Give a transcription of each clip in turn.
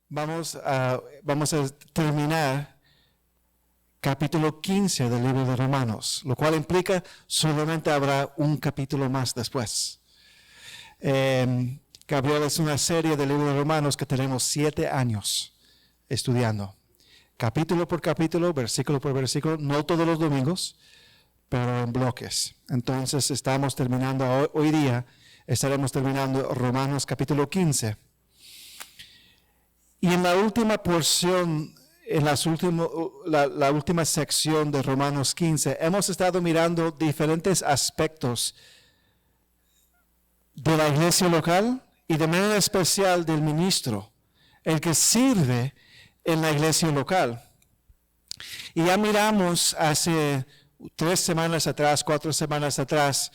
vamos a terminar capítulo 15 del libro de Romanos, lo cual implica solamente habrá un capítulo más después. Gabriel, es una serie del libro de Romanos que tenemos 7 años estudiando. Capítulo por capítulo, versículo por versículo, no todos los domingos, pero en bloques. Entonces estamos terminando hoy día, estaremos terminando Romanos capítulo 15. Y en la última porción, en la última sección de Romanos 15, hemos estado mirando diferentes aspectos de la iglesia local y de manera especial del ministro, el que sirve en la iglesia local. Y ya miramos hace 3 semanas atrás, 4 semanas atrás,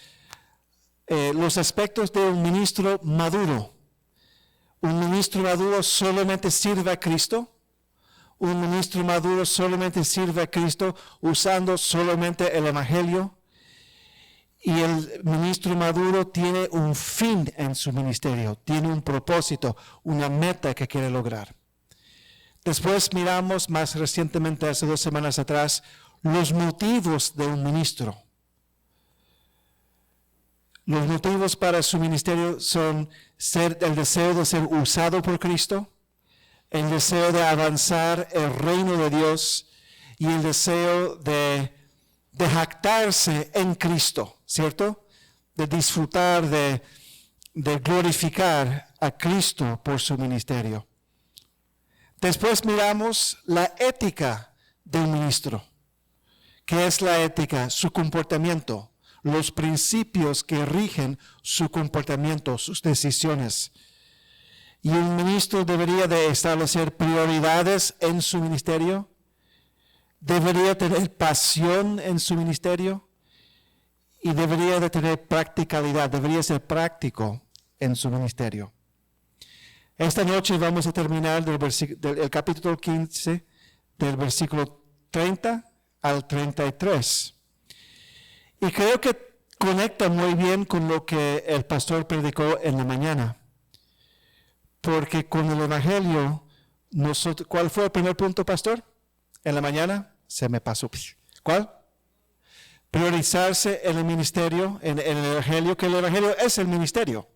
los aspectos de un ministro maduro. Un ministro maduro solamente sirve a Cristo. Un ministro maduro solamente sirve a Cristo usando solamente el Evangelio. Y el ministro maduro tiene un fin en su ministerio, tiene un propósito, una meta que quiere lograr. Después miramos más recientemente, hace 2 semanas atrás, los motivos de un ministro. Los motivos para su ministerio son el deseo de ser usado por Cristo, el deseo de avanzar el reino de Dios y el deseo de jactarse en Cristo, ¿cierto? De disfrutar, de glorificar a Cristo por su ministerio. Después miramos la ética del ministro. ¿Qué es la ética? Su comportamiento. Los principios que rigen su comportamiento, sus decisiones. Y un ministro debería de establecer prioridades en su ministerio, debería tener pasión en su ministerio y debería de tener practicalidad, debería ser práctico en su ministerio. Esta noche vamos a terminar del capítulo 15, del versículo 30 al 33. Y creo que conecta muy bien con lo que el pastor predicó en la mañana. Porque con el Evangelio, ¿cuál fue el primer punto, pastor? En la mañana, se me pasó. ¿Cuál? Priorizarse en el ministerio, en el Evangelio, que el Evangelio es el ministerio.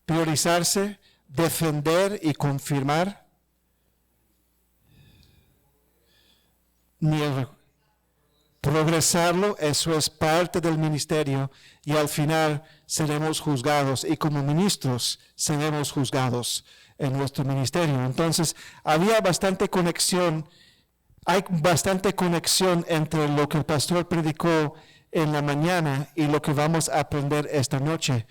Priorizarse, defender y confirmar. Progresarlo, eso es parte del ministerio y al final seremos juzgados y como ministros seremos juzgados en nuestro ministerio. Entonces, había bastante conexión, hay bastante conexión entre lo que el pastor predicó en la mañana y lo que vamos a aprender esta noche,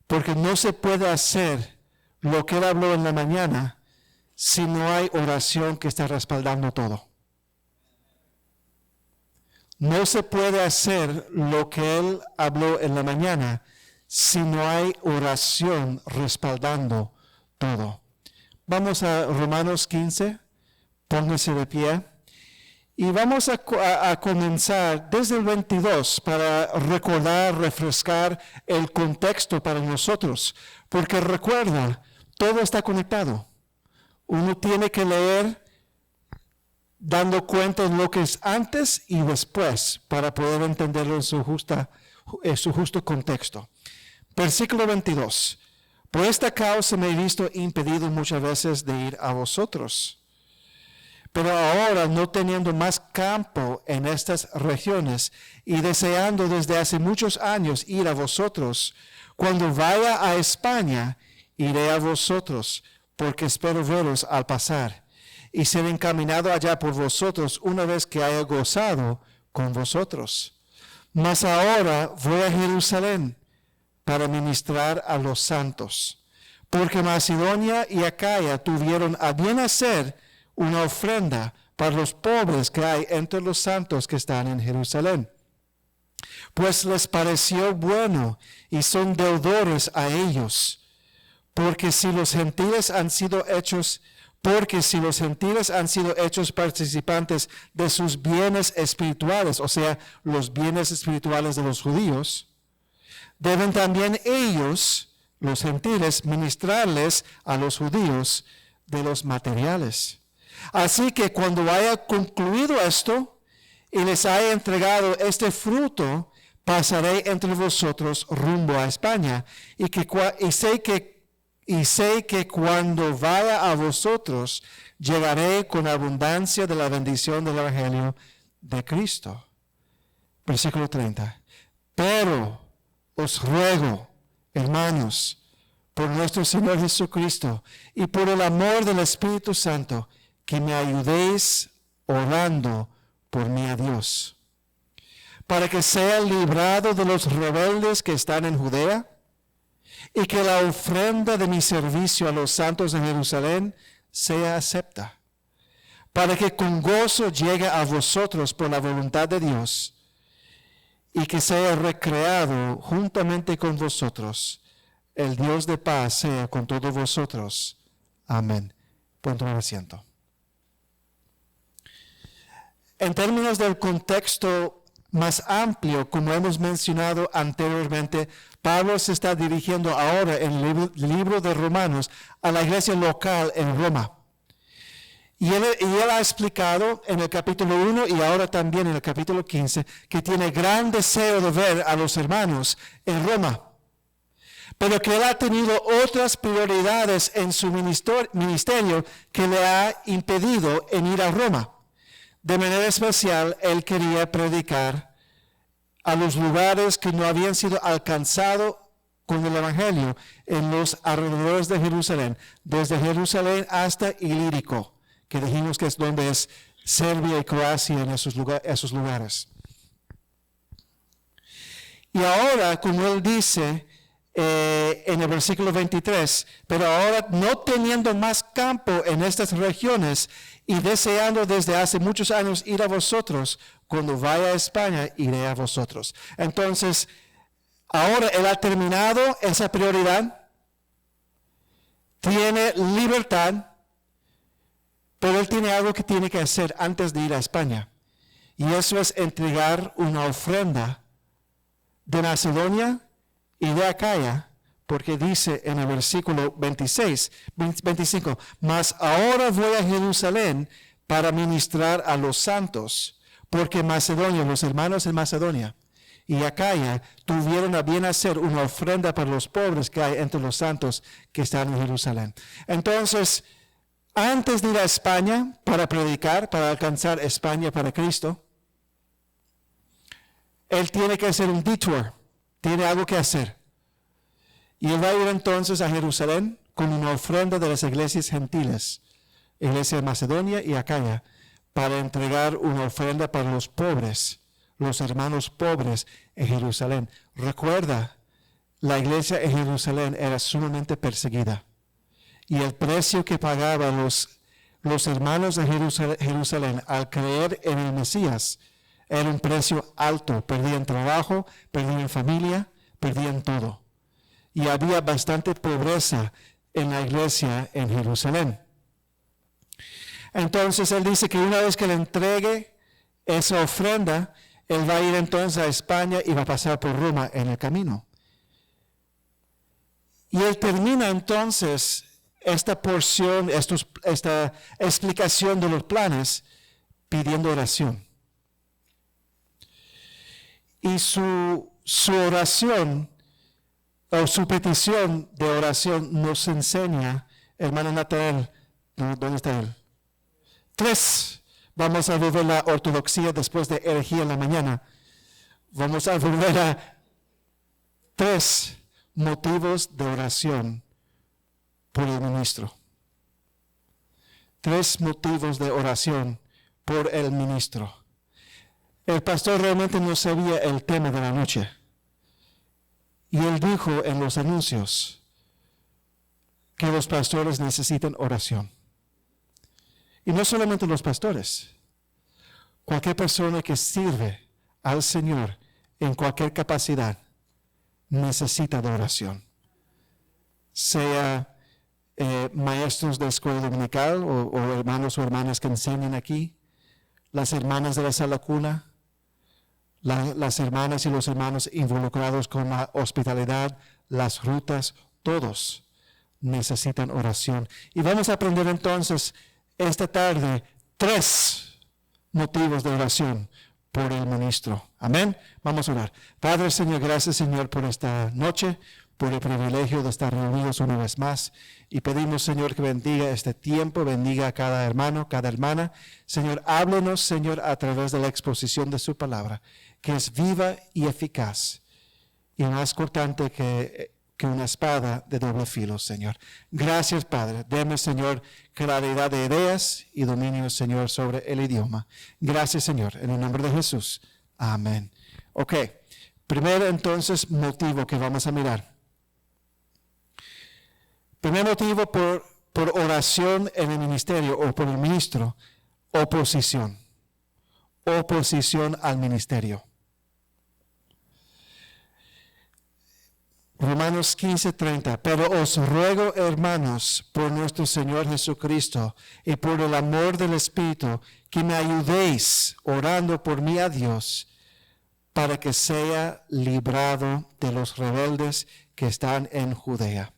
porque no se puede hacer lo que él habló en la mañana si no hay oración que está respaldando todo. No se puede hacer lo que él habló en la mañana si no hay oración respaldando todo. Vamos a Romanos 15, pónganse de pie. Y vamos a comenzar desde el 22 para recordar, refrescar el contexto para nosotros. Porque recuerda, todo está conectado. Uno tiene que leer dando cuenta de lo que es antes y después para poder entenderlo en su justo contexto. Versículo 22. Por esta causa me he visto impedido muchas veces de ir a vosotros. Pero ahora, no teniendo más campo en estas regiones y deseando desde hace muchos años ir a vosotros, cuando vaya a España, iré a vosotros, porque espero veros al pasar y ser encaminado allá por vosotros una vez que haya gozado con vosotros. Mas ahora voy a Jerusalén para ministrar a los santos, porque Macedonia y Acaya tuvieron a bien hacer una ofrenda para los pobres que hay entre los santos que están en Jerusalén. Pues les pareció bueno y son deudores a ellos, porque si los gentiles han sido hechos participantes de sus bienes espirituales, o sea, los bienes espirituales de los judíos, deben también ellos, los gentiles, ministrarles a los judíos de los materiales. Así que cuando haya concluido esto y les haya entregado este fruto, pasaré entre vosotros rumbo a España, y sé que cuando vaya a vosotros, llegaré con abundancia de la bendición del Evangelio de Cristo. Versículo 30. Pero os ruego, hermanos, por nuestro Señor Jesucristo y por el amor del Espíritu Santo, que me ayudéis orando por mí a Dios, para que sea librado de los rebeldes que están en Judea, y que la ofrenda de mi servicio a los santos de Jerusalén sea acepta, para que con gozo llegue a vosotros por la voluntad de Dios, y que sea recreado juntamente con vosotros. El Dios de paz sea con todos vosotros. Amén. Pueden tomar asiento. En términos del contexto más amplio, como hemos mencionado anteriormente, Pablo se está dirigiendo ahora en el libro de Romanos a la iglesia local en Roma. Y él ha explicado en el capítulo 1 y ahora también en el capítulo 15 que tiene gran deseo de ver a los hermanos en Roma, pero que él ha tenido otras prioridades en su ministerio que le ha impedido en ir a Roma. De manera especial, él quería predicar a los lugares que no habían sido alcanzados con el Evangelio en los alrededores de Jerusalén, desde Jerusalén hasta Ilírico, que dijimos que es donde es Serbia y Croacia, en esos lugares. Y ahora, como él dice en el versículo 23, pero ahora no teniendo más campo en estas regiones y deseando desde hace muchos años ir a vosotros, cuando vaya a España iré a vosotros. Entonces, ahora él ha terminado esa prioridad, tiene libertad, pero él tiene algo que tiene que hacer antes de ir a España. Y eso es entregar una ofrenda de Macedonia y de Acaya, porque dice en el versículo 25, mas ahora voy a Jerusalén para ministrar a los santos, porque Macedonia, los hermanos en Macedonia y Acaya tuvieron a bien hacer una ofrenda para los pobres que hay entre los santos que están en Jerusalén. Entonces, antes de ir a España para predicar, para alcanzar España para Cristo, él tiene que hacer un detour, tiene algo que hacer. Y él va a ir entonces a Jerusalén con una ofrenda de las iglesias gentiles, iglesia de Macedonia y Acaya, para entregar una ofrenda para los pobres, los hermanos pobres en Jerusalén. Recuerda, la iglesia en Jerusalén era sumamente perseguida. Y el precio que pagaban los hermanos de Jerusalén al creer en el Mesías era un precio alto. Perdían trabajo, perdían familia, perdían todo. Y había bastante pobreza en la iglesia en Jerusalén. Entonces él dice que una vez que le entregue esa ofrenda, él va a ir entonces a España y va a pasar por Roma en el camino. Y él termina entonces esta porción, esta explicación de los planes, pidiendo oración. Y su oración, o su petición de oración, nos enseña, hermano Nathanael, ¿dónde está él? 3. Vamos a volver a la ortodoxia después de herejía en la mañana. Vamos a volver a 3 motivos de oración por el ministro. 3 motivos de oración por el ministro. El pastor realmente no sabía el tema de la noche. Y él dijo en los anuncios que los pastores necesitan oración. Y no solamente los pastores. Cualquier persona que sirve al Señor en cualquier capacidad necesita de oración. Sea maestros de escuela dominical o hermanos o hermanas que enseñan aquí, las hermanas de la sala cuna, las hermanas y los hermanos involucrados con la hospitalidad, las rutas, todos necesitan oración. Y vamos a aprender entonces esta tarde 3 motivos de oración por el ministro. Amén. Vamos a orar. Padre, Señor, gracias, Señor, por esta noche, por el privilegio de estar reunidos una vez más. Y pedimos, Señor, que bendiga este tiempo, bendiga a cada hermano, cada hermana. Señor, háblenos, Señor, a través de la exposición de su palabra, que es viva y eficaz, y más cortante que una espada de doble filo, Señor. Gracias, Padre. Deme, Señor, claridad de ideas y dominio, Señor, sobre el idioma. Gracias, Señor. En el nombre de Jesús. Amén. Ok. Primero, entonces, motivo que vamos a mirar. Primer motivo por oración en el ministerio o por el ministro. Oposición. Oposición al ministerio. Romanos 15:30, pero os ruego, hermanos, por nuestro Señor Jesucristo y por el amor del Espíritu, que me ayudéis orando por mí a Dios, para que sea librado de los rebeldes que están en Judea.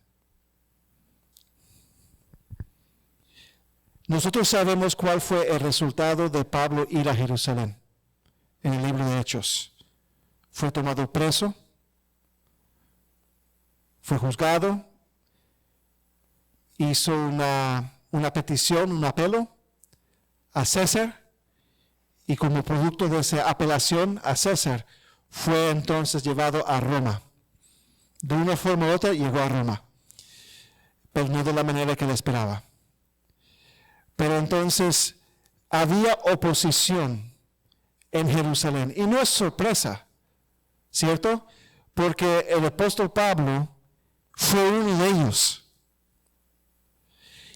Nosotros sabemos cuál fue el resultado de Pablo ir a Jerusalén en el libro de Hechos. Fue tomado preso. Fue juzgado, hizo una petición, un apelo a César, y como producto de esa apelación a César, fue entonces llevado a Roma. De una forma u otra llegó a Roma, pero no de la manera que él esperaba. Pero entonces había oposición en Jerusalén, y no es sorpresa, ¿cierto? Porque el apóstol Pablo fue uno de ellos.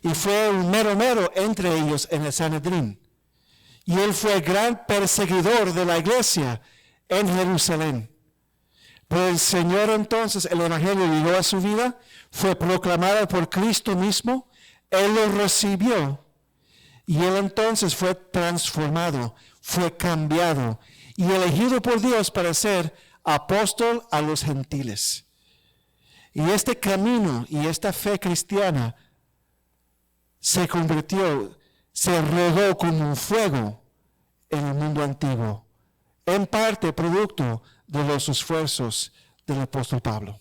Y fue un mero entre ellos en el Sanedrín. Y él fue gran perseguidor de la iglesia en Jerusalén. Pero el Señor entonces, el Evangelio llegó a su vida, fue proclamado por Cristo mismo, él lo recibió. Y él entonces fue transformado, fue cambiado y elegido por Dios para ser apóstol a los gentiles. Y este camino y esta fe cristiana se convirtió, se regó como un fuego en el mundo antiguo, en parte producto de los esfuerzos del apóstol Pablo.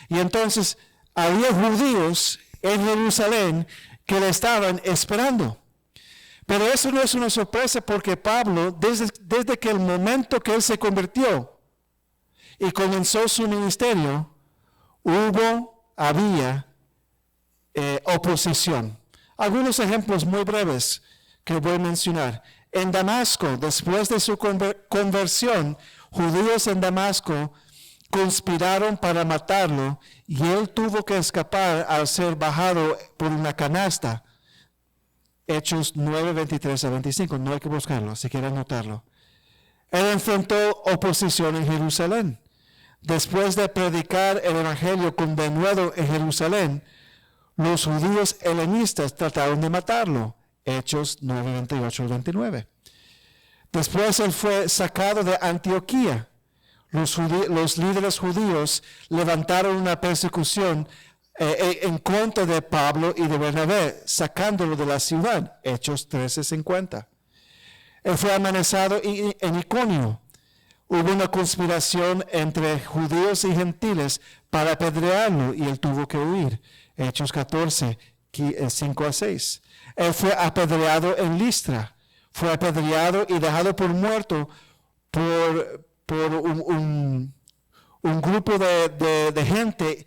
Y entonces había judíos en Jerusalén que le estaban esperando. Pero eso no es una sorpresa, porque Pablo, desde que el momento que él se convirtió y comenzó su ministerio, había oposición. Algunos ejemplos muy breves que voy a mencionar. En Damasco, después de su conversión, judíos en Damasco conspiraron para matarlo, y él tuvo que escapar al ser bajado por una canasta. Hechos 9, 23 a 25, no hay que buscarlo, si quieren anotarlo. Él enfrentó oposición en Jerusalén. Después de predicar el Evangelio con denuedo en Jerusalén, los judíos helenistas trataron de matarlo. Hechos 9, 28 al 29. Después él fue sacado de Antioquía. Los líderes judíos levantaron una persecución en contra de Pablo y de Bernabé, sacándolo de la ciudad. Hechos 13:50. Él fue amenazado en Iconio. Hubo una conspiración entre judíos y gentiles para apedrearlo, y él tuvo que huir. Hechos 14, 5 a 6. Él fue apedreado en Listra. Fue apedreado y dejado por muerto por un grupo de gente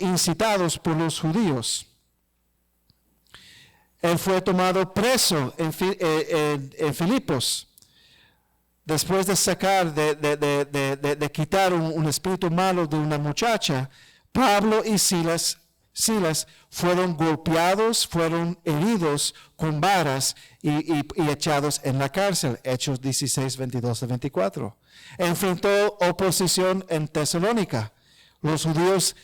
incitados por los judíos. Él fue tomado preso en Filipos. Después de sacar, de quitar un espíritu malo de una muchacha, Pablo y Silas fueron golpeados, fueron heridos con varas y echados en la cárcel. Hechos 16, 22 a 24. Enfrentó oposición en Tesalónica. Los judíos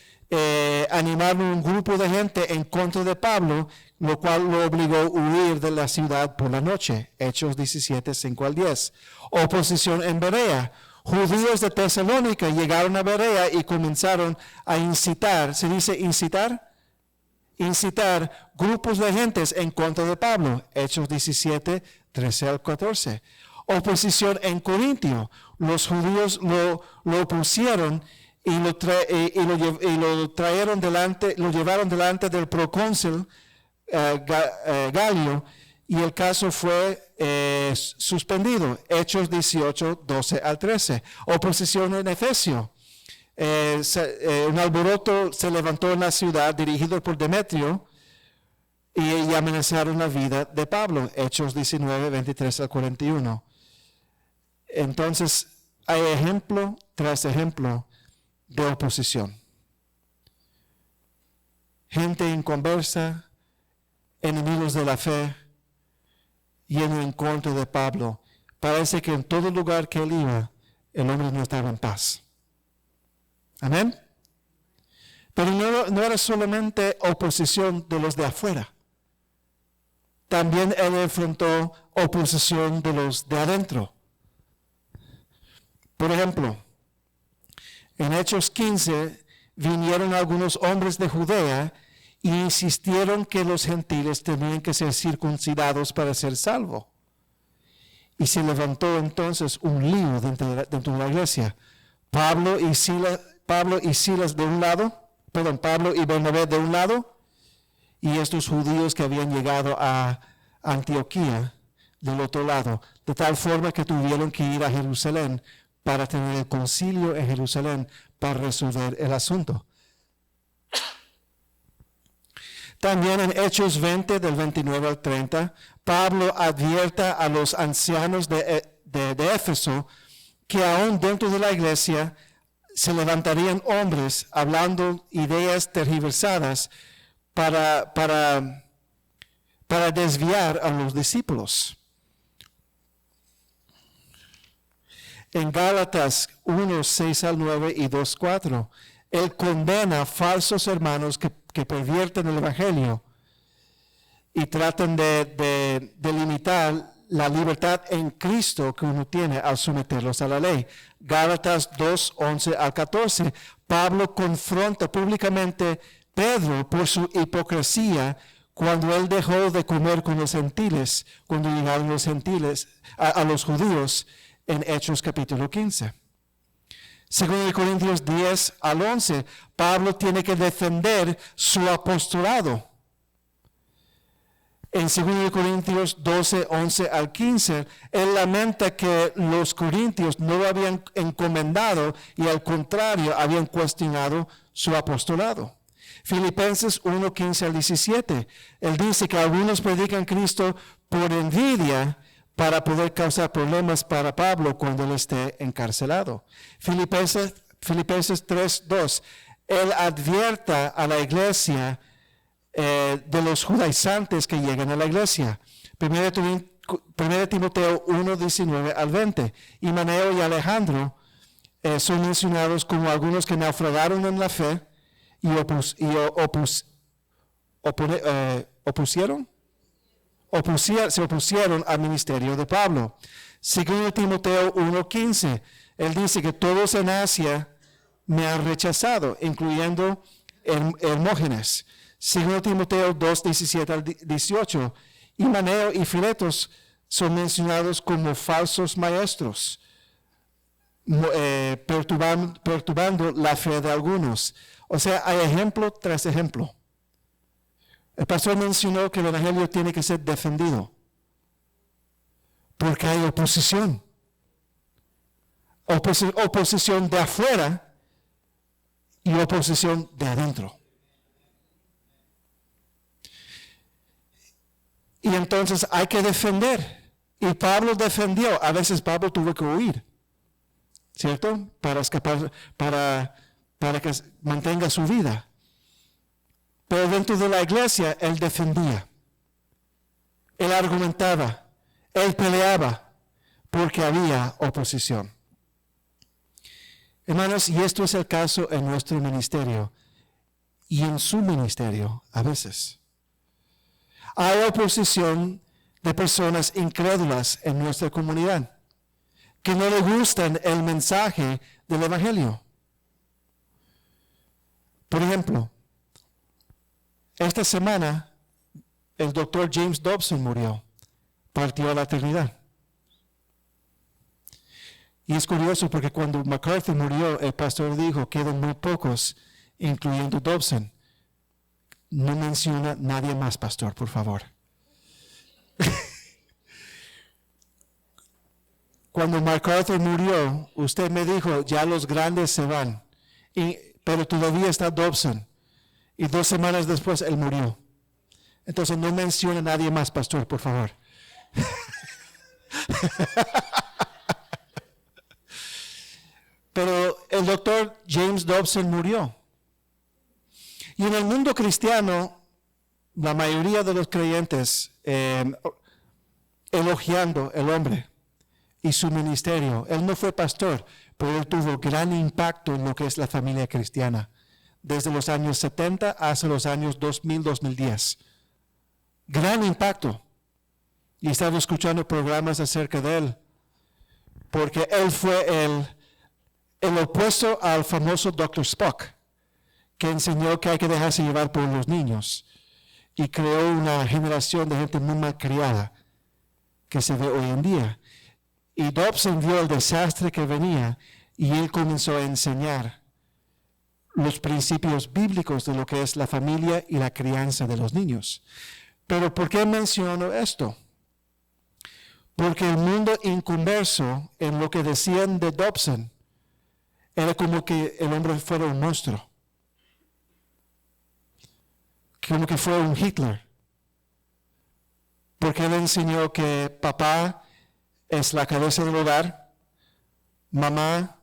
animaron un grupo de gente en contra de Pablo, lo cual lo obligó a huir de la ciudad por la noche. Hechos 17, 5 al 10. Oposición en Berea. Judíos de Tesalónica llegaron a Berea y comenzaron a incitar. ¿Se dice incitar? incitar grupos de gentes en contra de Pablo. Hechos 17, 13 al 14. Oposición en Corintio. Los judíos lo opusieron y lo llevaron delante del procónsul Galio, y el caso fue suspendido. Hechos 18, 12 al 13. Oposición en Efesio. Un alboroto se levantó en la ciudad dirigido por Demetrio y amenazaron la vida de Pablo. Hechos 19, 23 al 41. Entonces hay ejemplo tras ejemplo de oposición. Gente inconversa, enemigos de la fe, yendo en contra de Pablo. Parece que en todo lugar que él iba, el hombre no estaba en paz. Amén. Pero no era solamente oposición de los de afuera. También él enfrentó oposición de los de adentro. Por ejemplo, en Hechos 15 vinieron algunos hombres de Judea y insistieron que los gentiles tenían que ser circuncidados para ser salvos. Y se levantó entonces un lío dentro de la iglesia. Pablo y Silas de un lado, Pablo y Bernabé de un lado, y estos judíos que habían llegado a Antioquía del otro lado, de tal forma que tuvieron que ir a Jerusalén para tener el concilio en Jerusalén para resolver el asunto. También en Hechos 20, del 29 al 30, Pablo advierte a los ancianos de Éfeso que aún dentro de la iglesia se levantarían hombres hablando ideas tergiversadas para desviar a los discípulos. En Gálatas 1, 6 al 9 y 2, 4, él condena a falsos hermanos que pervierten el evangelio y tratan de limitar la libertad en Cristo que uno tiene al someterlos a la ley. Gálatas 2, 11 al 14. Pablo confronta públicamente Pedro por su hipocresía cuando él dejó de comer con los gentiles, cuando llegaron los gentiles a los judíos en Hechos capítulo 15. Según Corintios 10 al 11, Pablo tiene que defender su apostolado. En 2 Corintios 12, 11 al 15, él lamenta que los corintios no lo habían encomendado y al contrario habían cuestionado su apostolado. Filipenses 1, 15 al 17, él dice que algunos predican Cristo por envidia para poder causar problemas para Pablo cuando él esté encarcelado. Filipenses 3, 2, él advierta a la iglesia de los judaizantes que llegan a la iglesia. 1 Timoteo 1, 19 al 20. Himeneo y Alejandro son mencionados como algunos que naufragaron en la fe y se opusieron al ministerio de Pablo. 2 Timoteo 1, 15. Él dice que todos en Asia me han rechazado, incluyendo Hermógenes. 2 Timoteo 2, 17 al 18. Himeneo y Filetos son mencionados como falsos maestros, perturbando la fe de algunos. O sea, hay ejemplo tras ejemplo. El pastor mencionó que el evangelio tiene que ser defendido porque hay oposición. Oposición de afuera y oposición de adentro. Y entonces hay que defender. Y Pablo defendió. A veces Pablo tuvo que huir, ¿cierto? Para escapar, para que mantenga su vida. Pero dentro de la iglesia, él defendía. Él argumentaba. Él peleaba. Porque había oposición. Hermanos, y esto es el caso en nuestro ministerio. Y en su ministerio, a veces. Hay oposición de personas incrédulas en nuestra comunidad que no le gustan el mensaje del evangelio. Por ejemplo, Esta semana, el doctor James Dobson murió, partió a la eternidad. Y es curioso porque cuando MacArthur murió, el pastor dijo, quedan muy pocos, incluyendo Dobson. No menciona nadie más, pastor, por favor. Cuando MacArthur murió, usted me dijo, ya los grandes se van, pero todavía está Dobson. Y 2 semanas después, él murió. Entonces, no menciona a nadie más, pastor, por favor. Pero el doctor James Dobson murió. Y en el mundo cristiano, la mayoría de los creyentes elogiando el hombre y su ministerio. Él no fue pastor, pero él tuvo gran impacto en lo que es la familia cristiana, desde los años 70 hasta los años 2000, 2010. Gran impacto. Y estaba escuchando programas acerca de él, porque él fue el opuesto al famoso Dr. Spock, que enseñó que hay que dejarse llevar por los niños y creó una generación de gente muy mal criada que se ve hoy en día. Y Dobson vio el desastre que venía y él comenzó a enseñar los principios bíblicos de lo que es la familia y la crianza de los niños. Pero ¿por qué menciono esto? Porque el mundo inconverso en lo que decían de Dobson era como que el hombre fuera un monstruo, como que fuera un Hitler, porque él enseñó que papá es la cabeza del hogar, mamá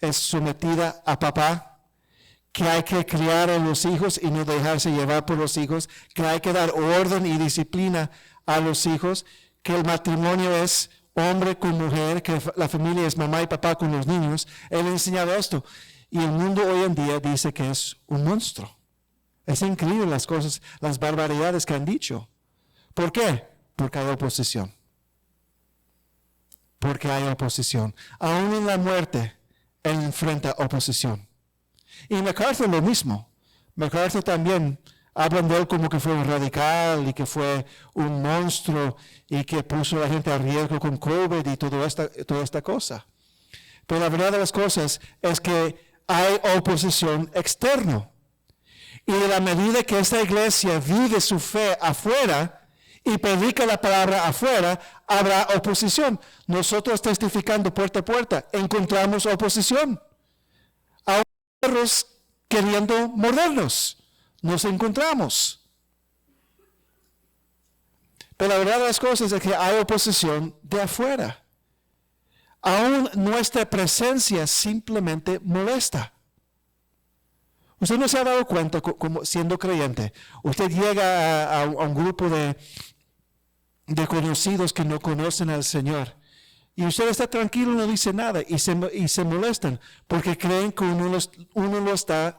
es sometida a papá, que hay que criar a los hijos y no dejarse llevar por los hijos, que hay que dar orden y disciplina a los hijos, que el matrimonio es hombre con mujer, que la familia es mamá y papá con los niños. Él enseñaba esto. Y el mundo hoy en día dice que es un monstruo. Es increíble las cosas, las barbaridades que han dicho. ¿Por qué? Porque hay oposición. Porque hay oposición. Aún en la muerte, él enfrenta oposición. Y MacArthur lo mismo. MacArthur también hablan de él como que fue un radical y que fue un monstruo y que puso a la gente a riesgo con COVID y toda esta cosa. Pero la verdad de las cosas es que hay oposición externa. Y de la medida que esta iglesia vive su fe afuera y predica la palabra afuera, habrá oposición. Nosotros testificando puerta a puerta, encontramos oposición. Hay perros queriendo mordernos. Nos encontramos. Pero la verdad de las cosas es que hay oposición de afuera. Aún nuestra presencia simplemente molesta. Usted no se ha dado cuenta, como siendo creyente, usted llega a un grupo de conocidos que no conocen al Señor. Y usted está tranquilo, no dice nada, y se molestan, porque creen que uno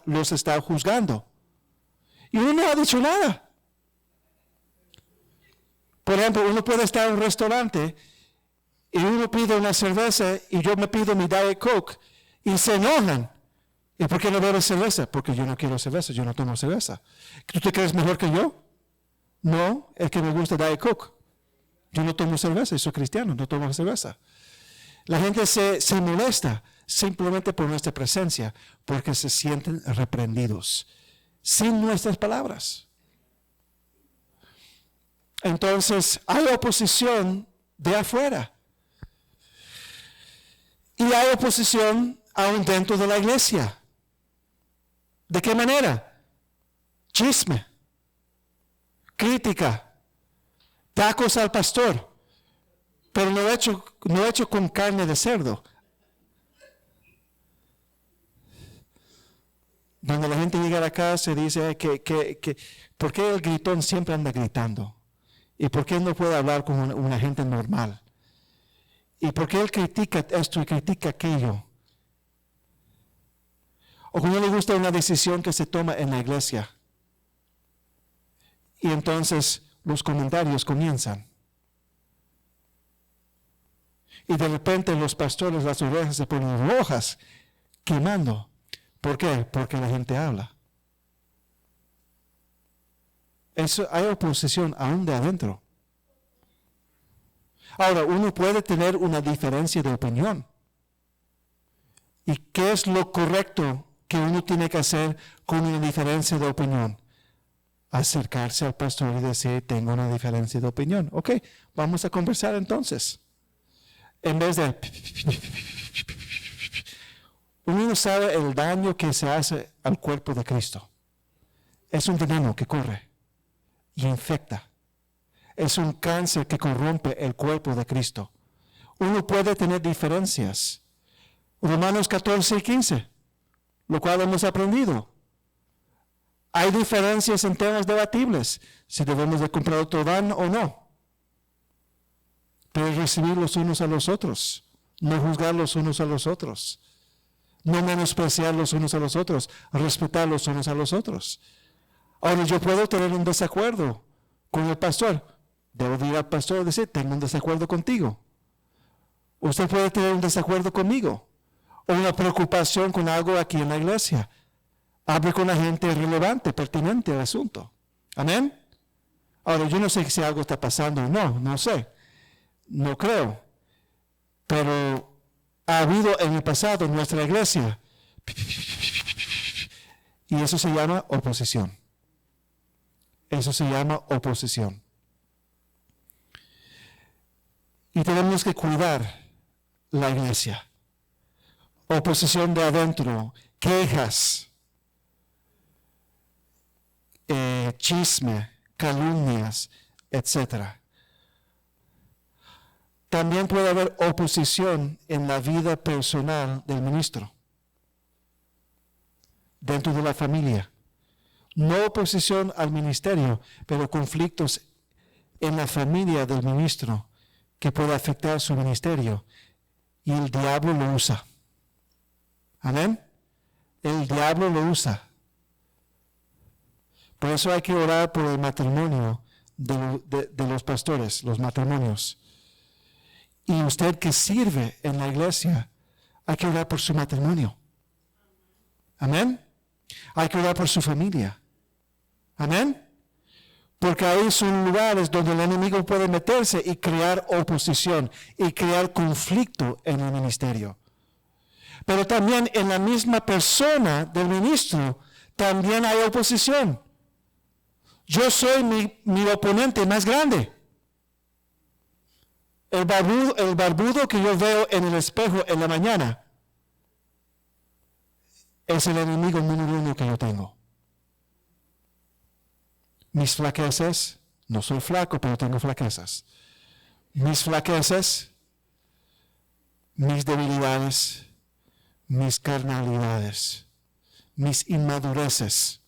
los está juzgando. Y uno no ha dicho nada. Por ejemplo, uno puede estar en un restaurante y uno pide una cerveza y yo me pido mi Diet Coke y se enojan. ¿Y por qué no bebes cerveza? Porque yo no quiero cerveza, yo no tomo cerveza. ¿Tú te crees mejor que yo? No, es que me gusta Diet Coke. Yo no tomo cerveza, soy cristiano, no tomo cerveza. La gente se molesta simplemente por nuestra presencia, porque se sienten reprendidos, sin nuestras palabras. Entonces, hay oposición de afuera. Y hay oposición aún dentro de la iglesia. ¿De qué manera? Chisme, crítica, tacos al pastor, pero no hecho con carne de cerdo. Donde la gente llega a la casa y dice que ¿por qué el gritón siempre anda gritando? ¿Y por qué no puede hablar como una gente normal? ¿Y por qué él critica esto y critica aquello? O que no le gusta una decisión que se toma en la iglesia. Y entonces los comentarios comienzan. Y de repente los pastores, las ovejas se ponen rojas, quemando. ¿Por qué? Porque la gente habla. Eso, hay oposición aún de adentro. Ahora, uno puede tener una diferencia de opinión. ¿Y qué es lo correcto que uno tiene que hacer con una diferencia de opinión? Acercarse al pastor y decir, tengo una diferencia de opinión. Ok, vamos a conversar entonces. En vez de... Uno no sabe el daño que se hace al cuerpo de Cristo. Es un veneno que corre y infecta. Es un cáncer que corrompe el cuerpo de Cristo. Uno puede tener diferencias. Romanos 14 y 15, lo cual hemos aprendido. Hay diferencias en temas debatibles, si debemos de comprar otro van o no. Pero recibir los unos a los otros, no juzgar los unos a los otros, no menospreciar los unos a los otros, respetar los unos a los otros. Ahora, yo puedo tener un desacuerdo con el pastor. Debo ir al pastor y decir, tengo un desacuerdo contigo. Usted puede tener un desacuerdo conmigo, o una preocupación con algo aquí en la iglesia. Hable con la gente relevante, pertinente al asunto. Amén. Ahora, yo no sé si algo está pasando o no, no sé. No creo. Pero ha habido en el pasado en nuestra iglesia. Y eso se llama oposición. Eso se llama oposición. Y tenemos que cuidar la iglesia. Oposición de adentro, quejas, chisme, calumnias, etc. También puede haber oposición en la vida personal del ministro, dentro de la familia. No oposición al ministerio, pero conflictos en la familia del ministro que puede afectar su ministerio. Y el diablo lo usa. Amén. El diablo lo usa. Por eso hay que orar por el matrimonio de los pastores, los matrimonios. Y usted que sirve en la iglesia, hay que orar por su matrimonio. Amén. Hay que orar por su familia. Amén. Porque ahí son lugares donde el enemigo puede meterse y crear oposición y crear conflicto en el ministerio. Pero también en la misma persona del ministro, también hay oposición. Yo soy mi oponente más grande. El barbudo que yo veo en el espejo en la mañana es el enemigo número uno que yo tengo. Mis flaquezas, no soy flaco, pero tengo flaquezas. Mis flaquezas, mis debilidades, mis carnalidades, mis inmadureces.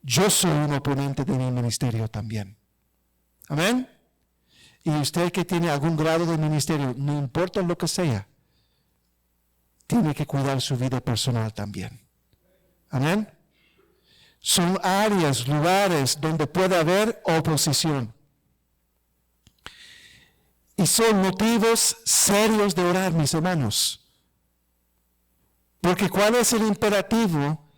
Yo soy un oponente de mi ministerio también. Amén. Y usted que tiene algún grado de ministerio, no importa lo que sea, tiene que cuidar su vida personal también. Amén. Son áreas, lugares donde puede haber oposición. Y son motivos serios de orar, mis hermanos. Porque ¿cuál es el imperativo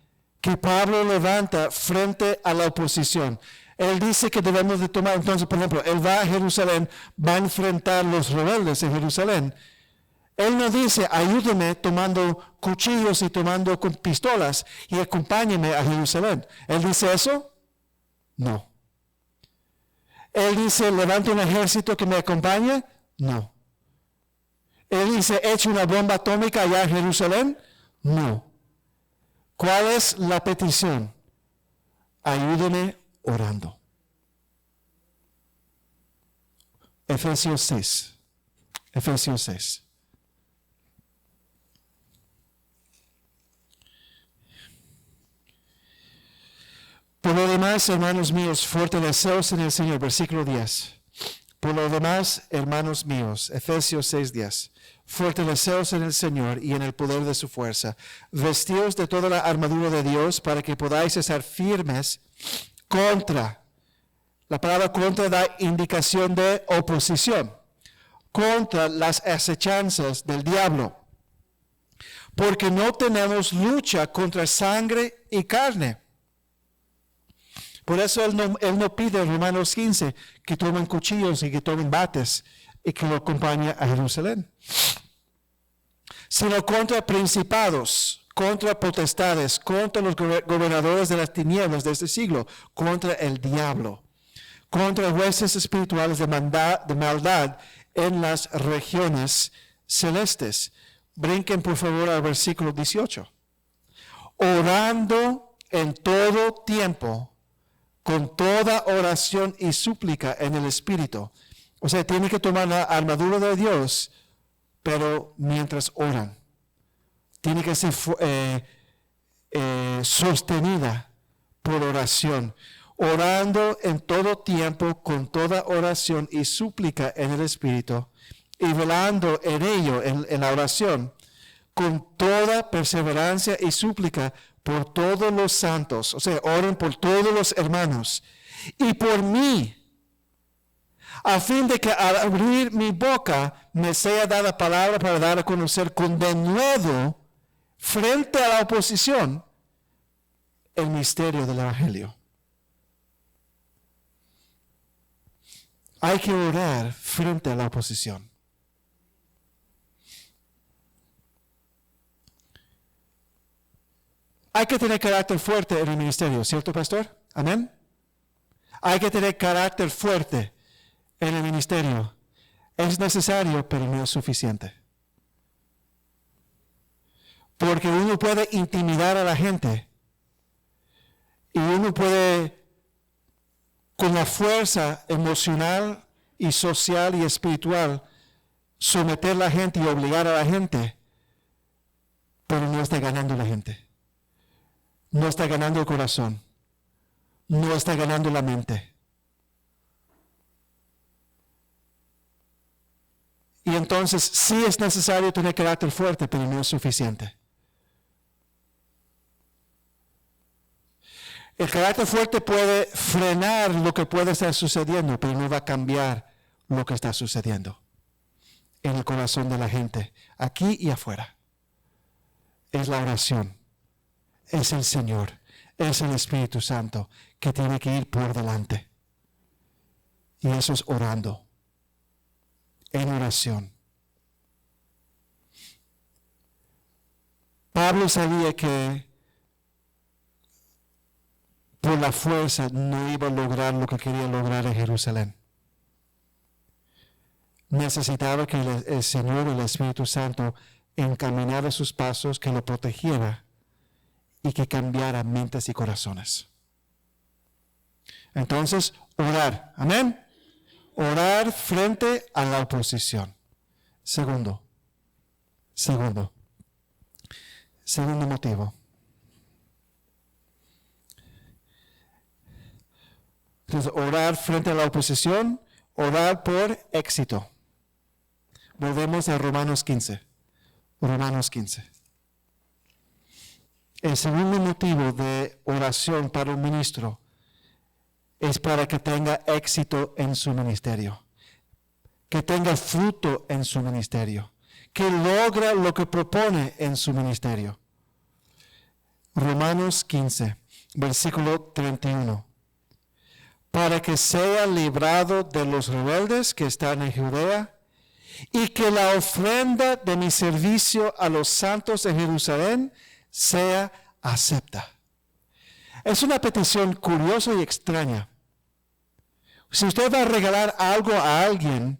que Pablo levanta frente a la oposición? Él dice que debemos de tomar, entonces, por ejemplo, él va a Jerusalén, va a enfrentar a los rebeldes en Jerusalén. Él no dice, ayúdeme tomando cuchillos y tomando pistolas y acompáñeme a Jerusalén. ¿Él dice eso? No. ¿Él dice, levante un ejército que me acompañe? No. ¿Él dice, eche una bomba atómica allá en Jerusalén? No. ¿Cuál es la petición? Ayúdeme orando. Efesios 6. Efesios 6. Por lo demás, hermanos míos, fortaleceos en el Señor. Versículo 10. Por lo demás, hermanos míos, Efesios 6:10. Fortaleceos en el Señor y en el poder de su fuerza. Vestíos de toda la armadura de Dios para que podáis estar firmes contra. La palabra contra da indicación de oposición. Contra las acechanzas del diablo. Porque no tenemos lucha contra sangre y carne. Por eso él no pide en Romanos 15 que tomen cuchillos y que tomen bates y que lo acompañe a Jerusalén, sino contra principados, contra potestades, contra los gobernadores de las tinieblas de este siglo, contra el diablo, contra jueces espirituales de maldad en las regiones celestes. Brinquen por favor al versículo 18. Orando en todo tiempo, con toda oración y súplica en el Espíritu. O sea, tiene que tomar la armadura de Dios, pero mientras oran. Tiene que ser sostenida por oración. Orando en todo tiempo, con toda oración y súplica en el Espíritu, y velando en ello, en la oración, con toda perseverancia y súplica por todos los santos. O sea, oren por todos los hermanos y por mí, a fin de que al abrir mi boca me sea dada palabra para dar a conocer con denuedo frente a la oposición el misterio del Evangelio. Hay que orar frente a la oposición. Hay que tener carácter fuerte en el ministerio, ¿cierto, pastor? Amén. Hay que tener carácter fuerte en el ministerio. Es necesario, pero no es suficiente. Porque uno puede intimidar a la gente y uno puede, con la fuerza emocional y social y espiritual, someter a la gente y obligar a la gente, pero no está ganando la gente. No está ganando el corazón. No está ganando la mente. Y entonces sí es necesario tener carácter fuerte, pero no es suficiente. El carácter fuerte puede frenar lo que puede estar sucediendo, pero no va a cambiar lo que está sucediendo en el corazón de la gente, aquí y afuera. Es la oración. Es el Señor, es el Espíritu Santo que tiene que ir por delante. Y eso es orando, en oración. Pablo sabía que por la fuerza no iba a lograr lo que quería lograr en Jerusalén. Necesitaba que el Señor, el Espíritu Santo, encaminara sus pasos, que lo protegiera y que cambiara mentes y corazones. Entonces, orar. Amén. Orar frente a la oposición. Segundo motivo. Entonces, orar frente a la oposición, orar por éxito. Volvemos a Romanos 15. Romanos 15. El segundo motivo de oración para un ministro es para que tenga éxito en su ministerio, que tenga fruto en su ministerio, que logre lo que propone en su ministerio. Romanos 15, versículo 31. Para que sea librado de los rebeldes que están en Judea, y que la ofrenda de mi servicio a los santos de Jerusalén sea acepta. Es una petición curiosa y extraña. Si usted va a regalar algo a alguien,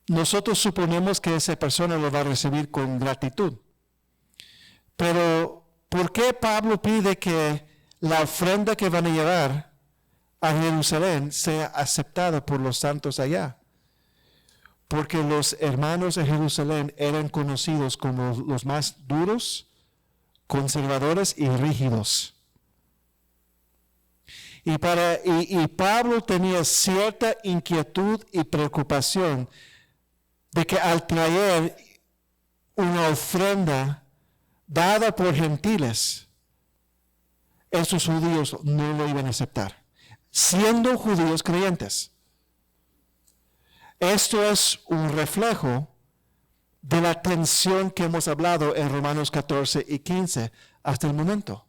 nosotros suponemos que esa persona lo va a recibir con gratitud. Pero, ¿por qué Pablo pide que la ofrenda que van a llevar a Jerusalén sea aceptada por los santos allá? Porque los hermanos de Jerusalén eran conocidos como los más duros, conservadores y rígidos. Y Pablo tenía cierta inquietud y preocupación de que al traer una ofrenda dada por gentiles, esos judíos no lo iban a aceptar, siendo judíos creyentes. Esto es un reflejo de la tensión que hemos hablado en Romanos 14 y 15 hasta el momento.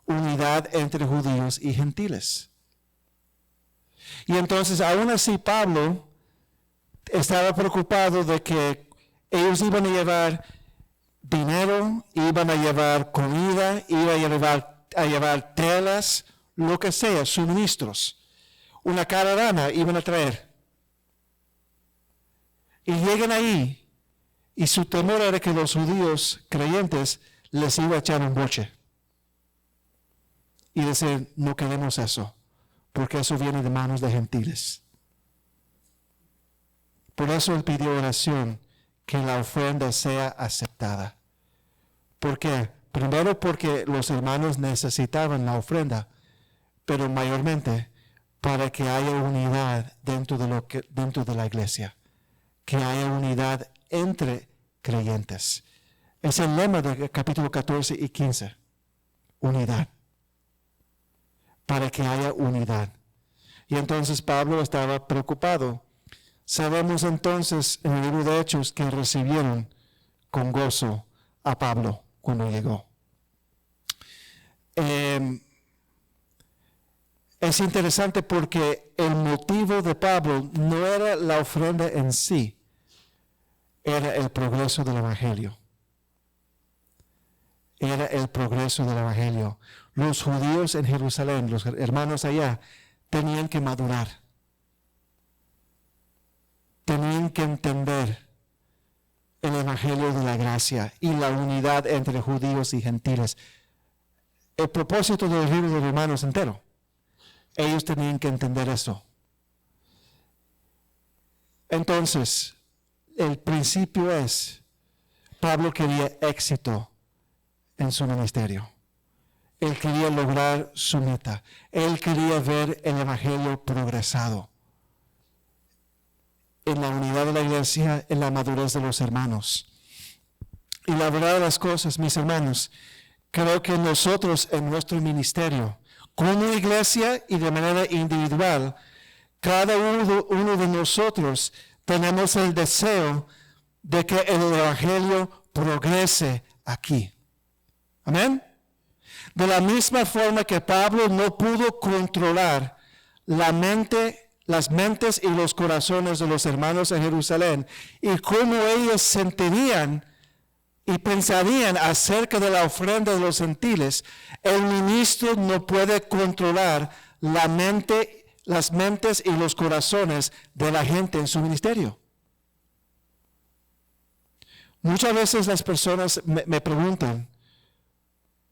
unidad entre judíos y gentiles. Y entonces, aún así, Pablo estaba preocupado de que ellos iban a llevar dinero, iban a llevar comida, iban a llevar telas, lo que sea, suministros. Una caravana iban a traer. Y llegan ahí, y su temor era que los judíos creyentes les iba a echar un boche. Y decir, no queremos eso, porque eso viene de manos de gentiles. Por eso él pidió oración, que la ofrenda sea aceptada. ¿Por qué? Primero porque los hermanos necesitaban la ofrenda, pero mayormente para que haya unidad dentro de la iglesia, que haya unidad entre creyentes. Es el lema del capítulo 14 y 15, unidad, para que haya unidad. Y entonces Pablo estaba preocupado. Sabemos entonces en el libro de Hechos que recibieron con gozo a Pablo cuando llegó. Es interesante porque el motivo de Pablo no era la ofrenda en sí, era el progreso del Evangelio. Era el progreso del Evangelio. Los judíos en Jerusalén, los hermanos allá, tenían que madurar. Tenían que entender el Evangelio de la gracia y la unidad entre judíos y gentiles. El propósito del libro de Romanos entero. Ellos tenían que entender eso. Entonces, el principio es, Pablo quería éxito en su ministerio. Él quería lograr su meta. Él quería ver el Evangelio progresado en la unidad de la iglesia, en la madurez de los hermanos. Y la verdad de las cosas, mis hermanos, creo que nosotros en nuestro ministerio, como iglesia y de manera individual, cada uno de nosotros tenemos el deseo de que el Evangelio progrese aquí. Amén. De la misma forma que Pablo no pudo controlar las mentes y los corazones de los hermanos en Jerusalén y cómo ellos sentirían y pensarían acerca de la ofrenda de los gentiles, el ministro no puede controlar las mentes y los corazones de la gente en su ministerio. Muchas veces las personas me preguntan,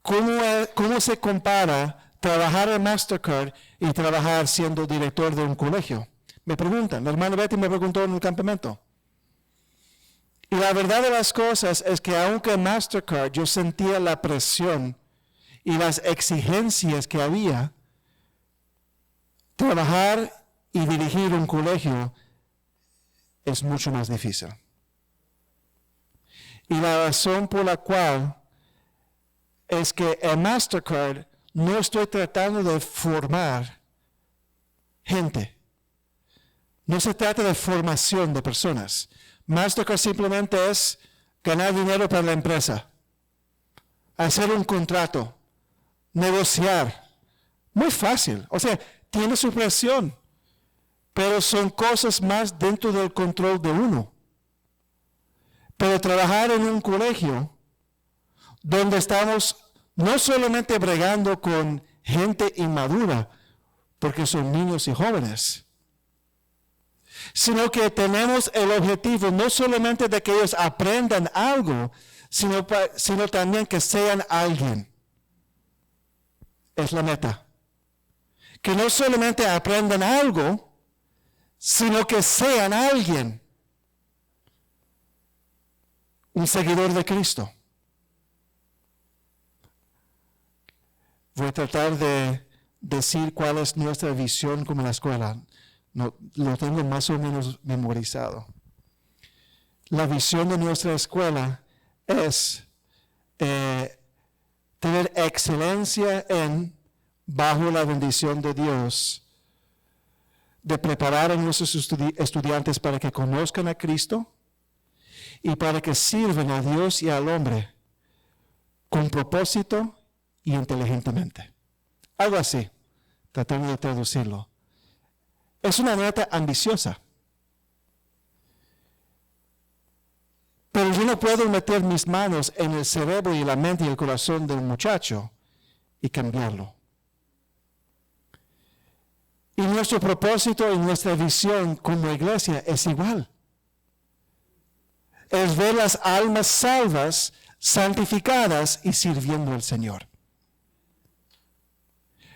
¿cómo se compara trabajar en Mastercard y trabajar siendo director de un colegio? Me preguntan, la hermana Betty me preguntó en el campamento. Y la verdad de las cosas es que aunque en Mastercard yo sentía la presión y las exigencias que había, trabajar y dirigir un colegio es mucho más difícil. Y la razón por la cual es que en Mastercard no estoy tratando de formar gente. No se trata de formación de personas. Mastercard simplemente es ganar dinero para la empresa, hacer un contrato, negociar. Muy fácil. O sea, tiene su presión, pero son cosas más dentro del control de uno. Pero trabajar en un colegio donde estamos no solamente bregando con gente inmadura, porque son niños y jóvenes, sino que tenemos el objetivo no solamente de que ellos aprendan algo, sino también que sean alguien. Es la meta. Que no solamente aprendan algo, sino que sean alguien. Un seguidor de Cristo. Voy a tratar de decir cuál es nuestra visión como la escuela. No, lo tengo más o menos memorizado. La visión de nuestra escuela es tener excelencia bajo la bendición de Dios, de preparar a nuestros estudiantes para que conozcan a Cristo y para que sirvan a Dios y al hombre con propósito y inteligentemente. Algo así, tratando de traducirlo. Es una meta ambiciosa. Pero yo no puedo meter mis manos en el cerebro y la mente y el corazón del muchacho y cambiarlo. Y nuestro propósito y nuestra visión como iglesia es igual. Es ver las almas salvas, santificadas y sirviendo al Señor.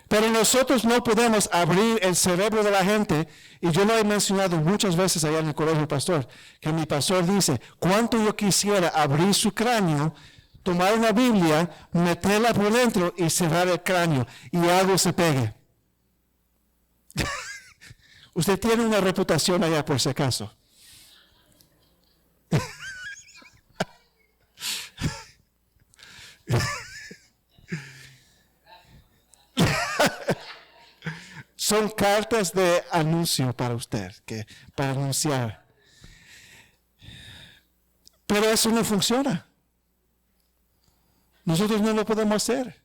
Pero nosotros no podemos abrir el cerebro de la gente, y yo lo he mencionado muchas veces allá en el colegio pastor, que mi pastor dice, cuánto yo quisiera abrir su cráneo, tomar una Biblia, meterla por dentro y cerrar el cráneo, y algo se pegue. Usted tiene una reputación allá por si acaso. Son cartas de anuncio para usted, para anunciar. Pero eso no funciona. Nosotros no lo podemos hacer.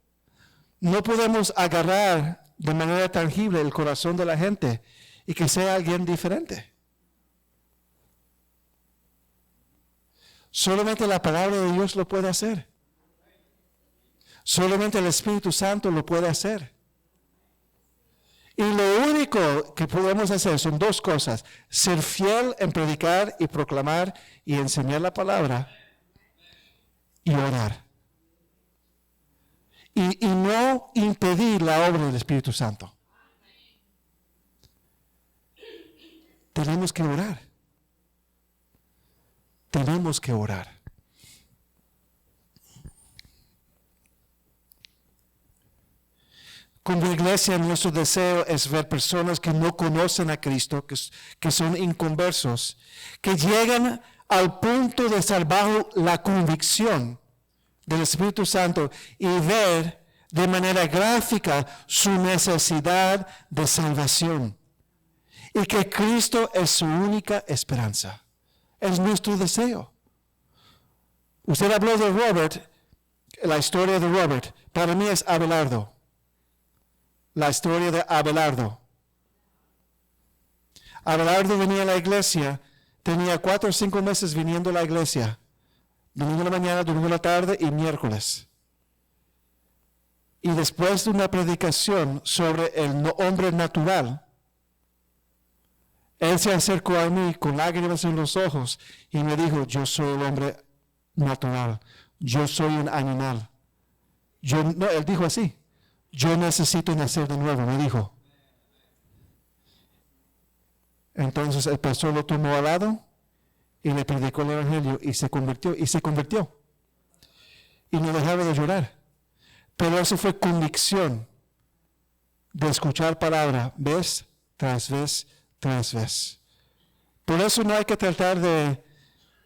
No podemos agarrar de manera tangible el corazón de la gente y que sea alguien diferente. Solamente la palabra de Dios lo puede hacer. Solamente el Espíritu Santo lo puede hacer. Y lo único que podemos hacer son dos cosas: ser fiel en predicar y proclamar y enseñar la palabra, y orar. Y no impedir la obra del Espíritu Santo. Tenemos que orar. Tenemos que orar. Como iglesia, nuestro deseo es ver personas que no conocen a Cristo, que son inconversos, que llegan al punto de estar bajo la convicción del Espíritu Santo y ver de manera gráfica su necesidad de salvación. Y que Cristo es su única esperanza. Es nuestro deseo. Usted habló de Robert, la historia de Robert. Para mí es Abelardo. La historia de Abelardo. Abelardo venía a la iglesia, tenía 4 o 5 meses viniendo a la iglesia. Domingo en la mañana, domingo en la tarde y miércoles. Y después de una predicación sobre el hombre natural, él se acercó a mí con lágrimas en los ojos y me dijo, yo soy el hombre natural, yo soy un animal. Él dijo así, yo necesito nacer de nuevo, me dijo. Entonces el pastor lo tomó al lado y le predicó el evangelio y se convirtió. Y no dejaba de llorar. Pero eso fue convicción de escuchar palabra vez tras vez tras vez. Por eso no hay que tratar de,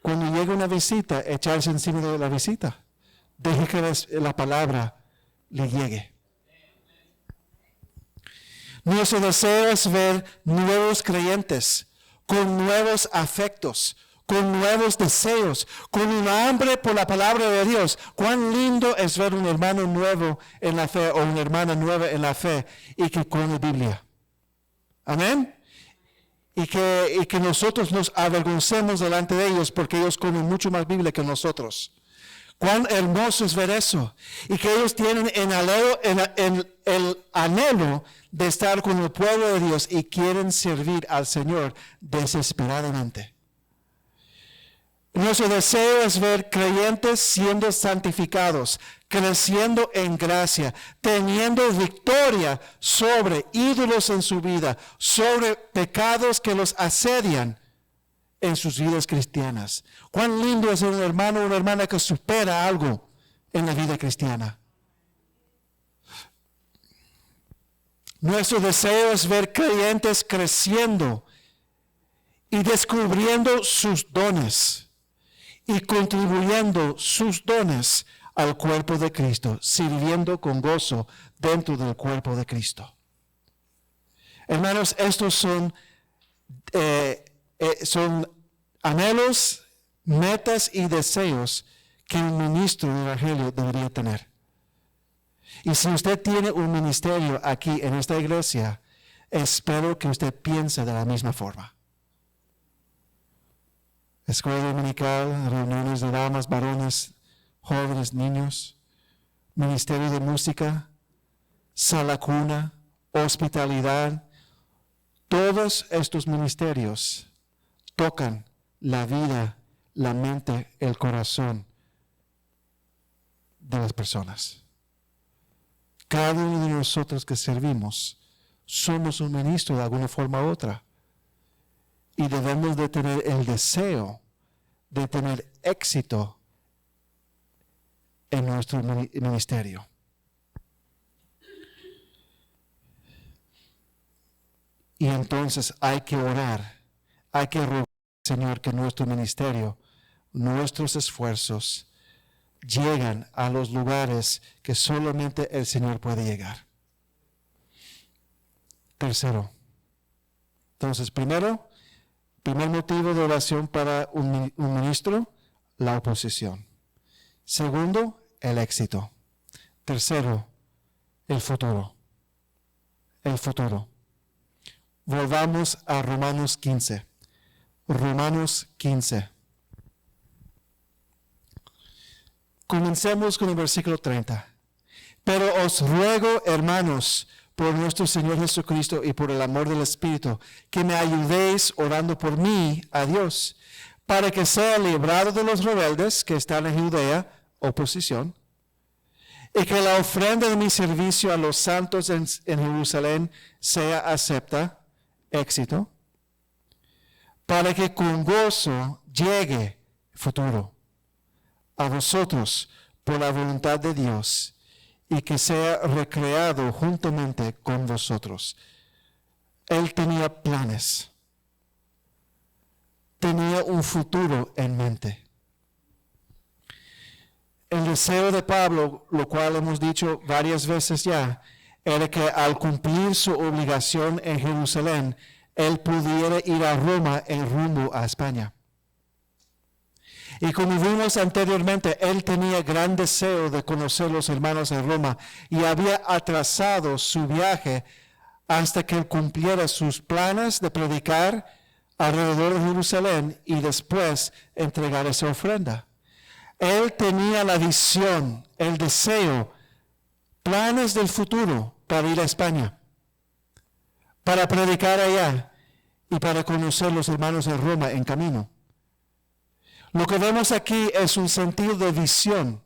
cuando llega una visita, echarse encima de la visita. Deje que la palabra le llegue. Nuestro deseo es ver nuevos creyentes, con nuevos afectos, con nuevos deseos, con un hambre por la palabra de Dios. Cuán lindo es ver un hermano nuevo en la fe o una hermana nueva en la fe y que come Biblia. Amén. Y que nosotros nos avergoncemos delante de ellos porque ellos comen mucho más Biblia que nosotros. Cuán hermoso es ver eso. Y que ellos tienen el anhelo de estar con el pueblo de Dios y quieren servir al Señor desesperadamente. Nuestro deseo es ver creyentes siendo santificados, creciendo en gracia, teniendo victoria sobre ídolos en su vida, sobre pecados que los asedian en sus vidas cristianas. Cuán lindo es un hermano o una hermana que supera algo en la vida cristiana. Nuestro deseo es ver creyentes creciendo y descubriendo sus dones y contribuyendo sus dones al cuerpo de Cristo, sirviendo con gozo dentro del cuerpo de Cristo. Hermanos, estos son anhelos, metas y deseos que un ministro del Evangelio debería tener. Y si usted tiene un ministerio aquí en esta iglesia, espero que usted piense de la misma forma. Escuela dominical, reuniones de damas, varones, jóvenes, niños, ministerio de música, sala cuna, hospitalidad. Todos estos ministerios tocan la vida, la mente, el corazón de las personas. Cada uno de nosotros que servimos somos un ministro de alguna forma u otra. Y debemos de tener el deseo de tener éxito en nuestro ministerio. Y entonces hay que orar, hay que rogar al Señor que nuestro ministerio, nuestros esfuerzos, llegan a los lugares que solamente el Señor puede llegar. Tercero. Entonces, primer motivo de oración para un ministro, la oposición. Segundo, el éxito. Tercero, el futuro. El futuro. Volvamos a Romanos 15. Romanos 15. Comencemos con el versículo 30. Pero os ruego, hermanos, por nuestro Señor Jesucristo y por el amor del Espíritu, que me ayudéis orando por mí a Dios, para que sea librado de los rebeldes que están en Judea, oposición, y que la ofrenda de mi servicio a los santos en Jerusalén sea acepta, éxito, para que con gozo llegue futuro a vosotros por la voluntad de Dios, y que sea recreado juntamente con vosotros. Él tenía planes, tenía un futuro en mente. El deseo de Pablo, lo cual hemos dicho varias veces ya, era que al cumplir su obligación en Jerusalén, él pudiera ir a Roma en rumbo a España. Y como vimos anteriormente, él tenía gran deseo de conocer los hermanos en Roma y había atrasado su viaje hasta que él cumpliera sus planes de predicar alrededor de Jerusalén y después entregar esa ofrenda. Él tenía la visión, el deseo, planes del futuro para ir a España, para predicar allá y para conocer los hermanos en Roma en camino. Lo que vemos aquí es un sentido de visión,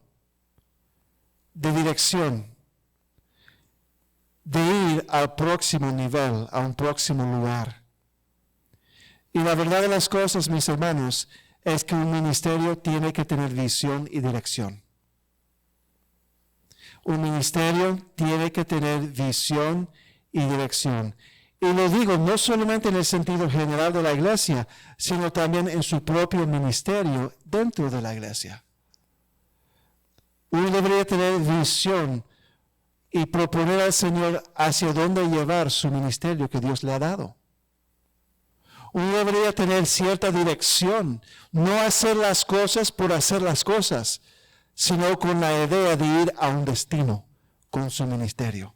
de dirección, de ir al próximo nivel, a un próximo lugar. Y la verdad de las cosas, mis hermanos, es que un ministerio tiene que tener visión y dirección. Un ministerio tiene que tener visión y dirección. Y lo digo no solamente en el sentido general de la iglesia, sino también en su propio ministerio dentro de la iglesia. Uno debería tener visión y proponer al Señor hacia dónde llevar su ministerio que Dios le ha dado. Uno debería tener cierta dirección, no hacer las cosas por hacer las cosas, sino con la idea de ir a un destino con su ministerio.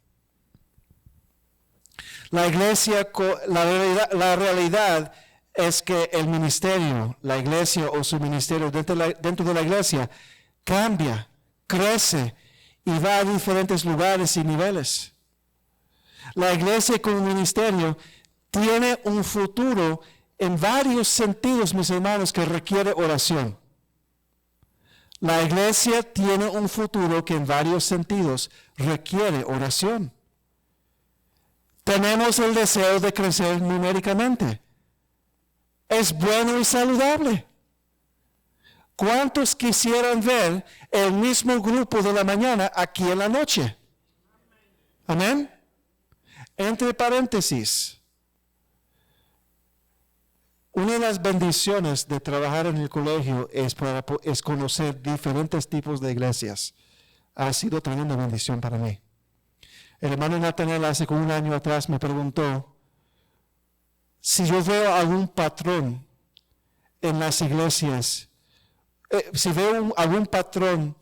La iglesia, la realidad es que el ministerio, la iglesia o su ministerio dentro de la iglesia cambia, crece y va a diferentes lugares y niveles. La iglesia como ministerio tiene un futuro en varios sentidos, mis hermanos, que requiere oración. La iglesia tiene un futuro que en varios sentidos requiere oración. Tenemos el deseo de crecer numéricamente. Es bueno y saludable. ¿Cuántos quisieran ver el mismo grupo de la mañana aquí en la noche? Amén. Entre paréntesis, una de las bendiciones de trabajar en el colegio es conocer diferentes tipos de iglesias. Ha sido tremenda bendición para mí. El hermano Nathaniel hace como un año atrás me preguntó si yo veo algún patrón en las iglesias, si veo algún patrón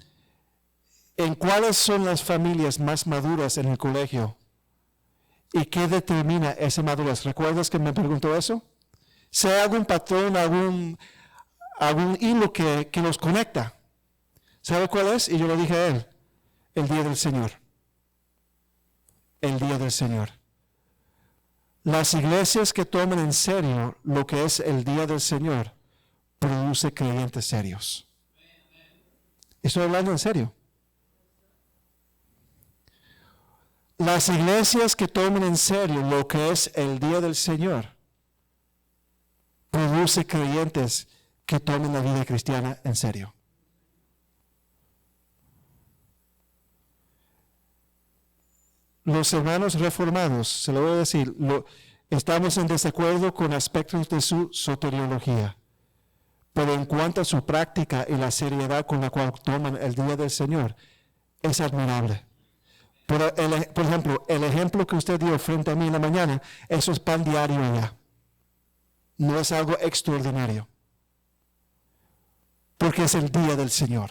en cuáles son las familias más maduras en el colegio y qué determina esa madurez. ¿Recuerdas que me preguntó eso? Si hay algún patrón, algún hilo que los conecta. ¿Sabe cuál es? Y yo le dije a él, el día del Señor. El día del Señor. Las iglesias que toman en serio lo que es el día del Señor produce creyentes serios. Estoy hablando en serio. Las iglesias que toman en serio lo que es el día del Señor produce creyentes que tomen la vida cristiana en serio. Los hermanos reformados, se lo voy a decir, estamos en desacuerdo con aspectos de su soteriología, pero en cuanto a su práctica y la seriedad con la cual toman el día del Señor, es admirable. Por ejemplo, el ejemplo que usted dio frente a mí en la mañana, eso es pan diario ya. No es algo extraordinario. Porque es el día del Señor.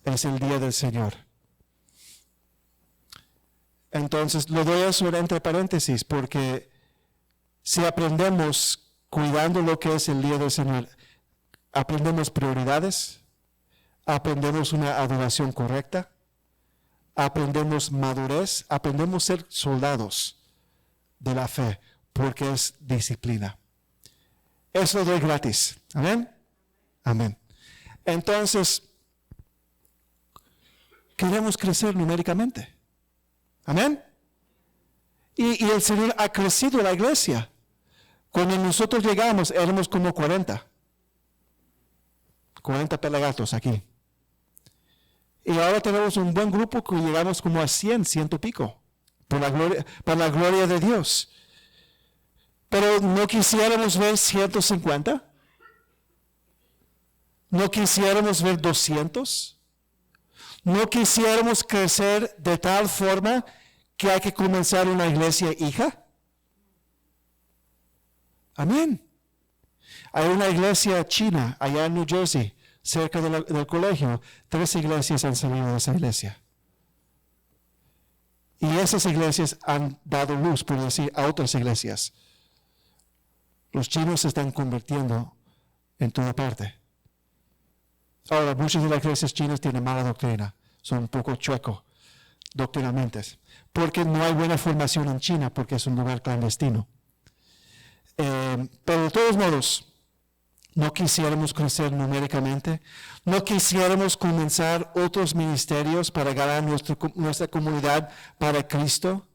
Es el día del Señor. Entonces, lo doy eso entre paréntesis, porque si aprendemos cuidando lo que es el día del Señor, aprendemos prioridades, aprendemos una adoración correcta, aprendemos madurez, aprendemos ser soldados de la fe, porque es disciplina. Eso lo doy gratis. ¿Amén? Amén. Entonces, queremos crecer numéricamente. Amén. Y el Señor ha crecido la iglesia. Cuando nosotros llegamos, éramos como 40 pelagatos aquí. Y ahora tenemos un buen grupo que llegamos como a 100 y pico, para la gloria de Dios. Pero ¿no quisiéramos ver 150? ¿No quisiéramos ver 200? ¿No quisiéramos crecer de tal forma que hay que comenzar una iglesia hija? Amén. Hay una iglesia china allá en New Jersey, cerca del colegio. 3 iglesias han salido de esa iglesia. Y esas iglesias han dado luz, por decir, a otras iglesias. Los chinos se están convirtiendo en toda parte. Ahora, muchas de las iglesias chinas tienen mala doctrina. Son un poco chuecos doctrinalmente. Porque no hay buena formación en China, porque es un lugar clandestino. Pero de todos modos, no quisiéramos crecer numéricamente, no quisiéramos comenzar otros ministerios para ganar nuestra comunidad para Cristo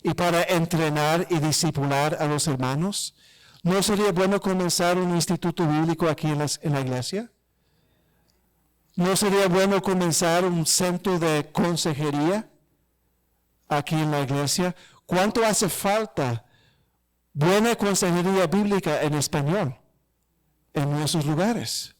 y para entrenar y discipular a los hermanos. ¿No sería bueno comenzar un instituto bíblico aquí en la iglesia? ¿No sería bueno comenzar un centro de consejería aquí en la iglesia? ¿Cuánto hace falta buena consejería bíblica en español en nuestros lugares?